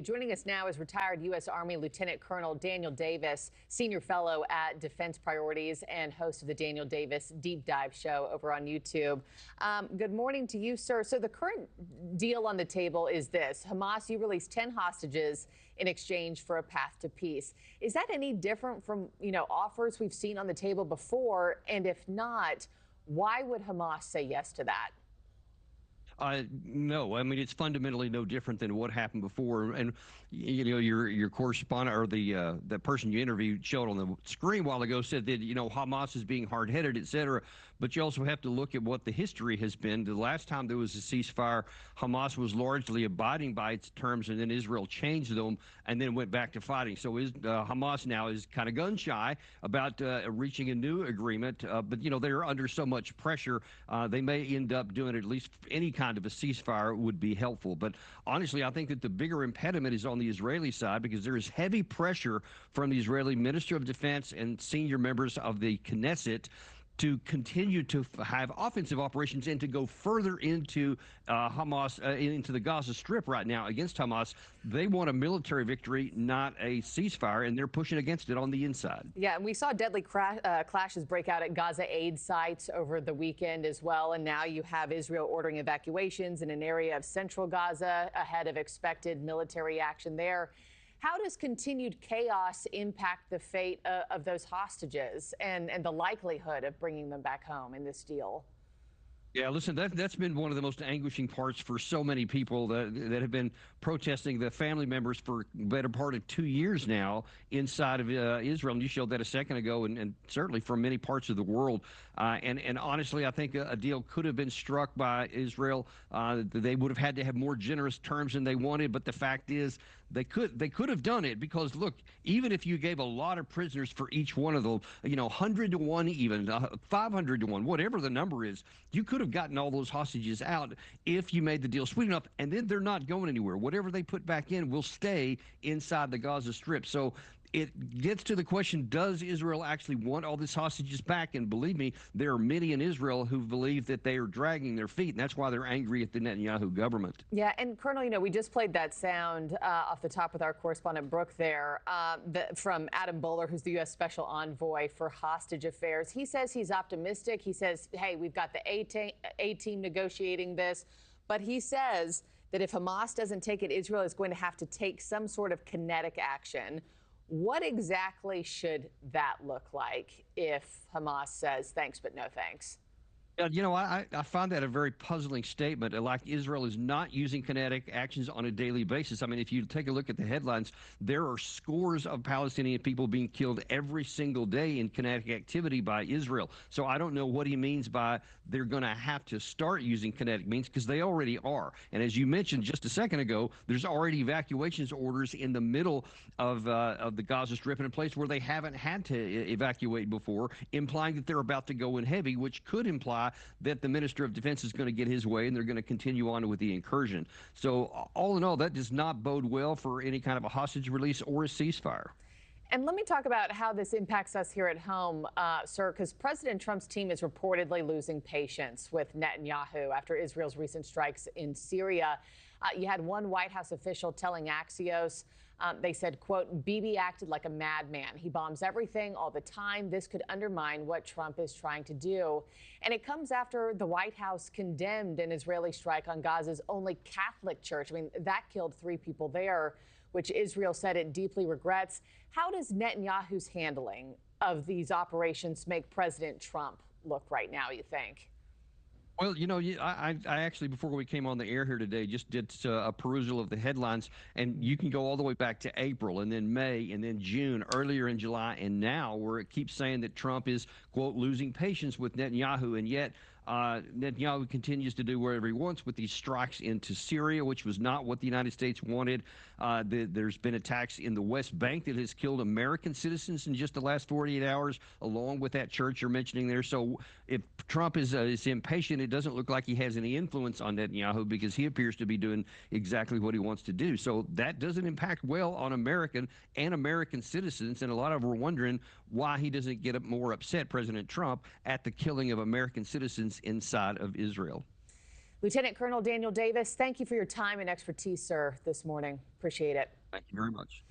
Joining us now is retired U.S. Army Lieutenant Colonel Daniel Davis, Senior Fellow at Defense Priorities and host of the Daniel Davis Deep Dive Show over on YouTube. Good morning to you, sir. So the current deal on the table is this. Hamas, you released 10 hostages in exchange for a path to peace. Is that any different from, offers we've seen on the table before? And if not, why would Hamas say yes to that? No, I mean, it's fundamentally no different than what happened before. And, your correspondent or the person you interviewed showed on the screen a while ago said that, Hamas is being hard-headed, et cetera. But you also have to look at what the history has been. The last time there was a ceasefire, Hamas was largely abiding by its terms, and then Israel changed them and then went back to fighting. So Hamas now is kind of gun-shy about reaching a new agreement. But, they're under so much pressure, they may end up doing at least any kind of a ceasefire would be helpful. But honestly, I think that the bigger impediment is on the Israeli side because there is heavy pressure from the Israeli Minister of Defense and senior members of the Knesset to continue to have offensive operations and to go further into Hamas, into the Gaza Strip right now against Hamas. They want a military victory, not a ceasefire, and they're pushing against it on the inside. Yeah, and we saw deadly clashes break out at Gaza aid sites over the weekend as well. And now you have Israel ordering evacuations in an area of central Gaza ahead of expected military action there. How does continued chaos impact the fate of those hostages and the likelihood of bringing them back home in this deal? Yeah, listen, that's been one of the most anguishing parts for so many people that have been protesting, the family members, for the better part of 2 years now inside of Israel. And you showed that a second ago, and certainly from many parts of the world. And honestly, I think a deal could have been struck by Israel. They would have had to have more generous terms than they wanted. But the fact is, they could have done it because, look, even if you gave a lot of prisoners for each one of them, 100 to 1 even, 500 to 1, whatever the number is, you could have gotten all those hostages out if you made the deal sweet enough, and then they're not going anywhere. Whatever they put back in will stay inside the Gaza Strip. So it gets to the question, does Israel actually want all these hostages back? And believe me, there are many in Israel who believe that they are dragging their feet, and that's why they're angry at the Netanyahu government. Yeah, and Colonel, we just played that sound off the top with our correspondent Brooke there from Adam Bowler, who's the U.S. Special Envoy for Hostage Affairs. He says he's optimistic. He says, hey, we've got the A team negotiating this. But he says that if Hamas doesn't take it, Israel is going to have to take some sort of kinetic action. What exactly should that look like if Hamas says thanks, but no thanks? I find that a very puzzling statement. Like Israel is not using kinetic actions on a daily basis. I mean, if you take a look at the headlines, there are scores of Palestinian people being killed every single day in kinetic activity by Israel. So I don't know what he means by they're going to have to start using kinetic means, because they already are. And as you mentioned just a second ago, there's already evacuations orders in the middle of the Gaza Strip in a place where they haven't had to evacuate before, implying that they're about to go in heavy, which could imply that the Minister of Defense is going to get his way and they're going to continue on with the incursion. So all in all, that does not bode well for any kind of a hostage release or a ceasefire. And let me talk about how this impacts us here at home, sir, because President Trump's team is reportedly losing patience with Netanyahu after Israel's recent strikes in Syria. You had one White House official telling Axios, they said, quote, Bibi acted like a madman. He bombs everything all the time. This could undermine what Trump is trying to do. And it comes after the White House condemned an Israeli strike on Gaza's only Catholic church. I mean, that killed 3 people there, which Israel said it deeply regrets. How does Netanyahu's handling of these operations make President Trump look right now, you think? Well, I actually, before we came on the air here today, just did a perusal of the headlines, and you can go all the way back to April and then May and then June, earlier in July, and now, where it keeps saying that Trump is, quote, losing patience with Netanyahu, and yet Netanyahu continues to do whatever he wants with these strikes into Syria, which was not what the United States wanted. There's been attacks in the West Bank that has killed American citizens in just the last 48 hours, along with that church you're mentioning there. So if Trump is impatient, it doesn't look like he has any influence on Netanyahu, because he appears to be doing exactly what he wants to do. So that doesn't impact well on American citizens. And a lot of them are wondering why he doesn't get more upset, President Trump, at the killing of American citizens inside of Israel. Lieutenant Colonel Daniel Davis, thank you for your time and expertise, sir, this morning. Appreciate it. Thank you very much.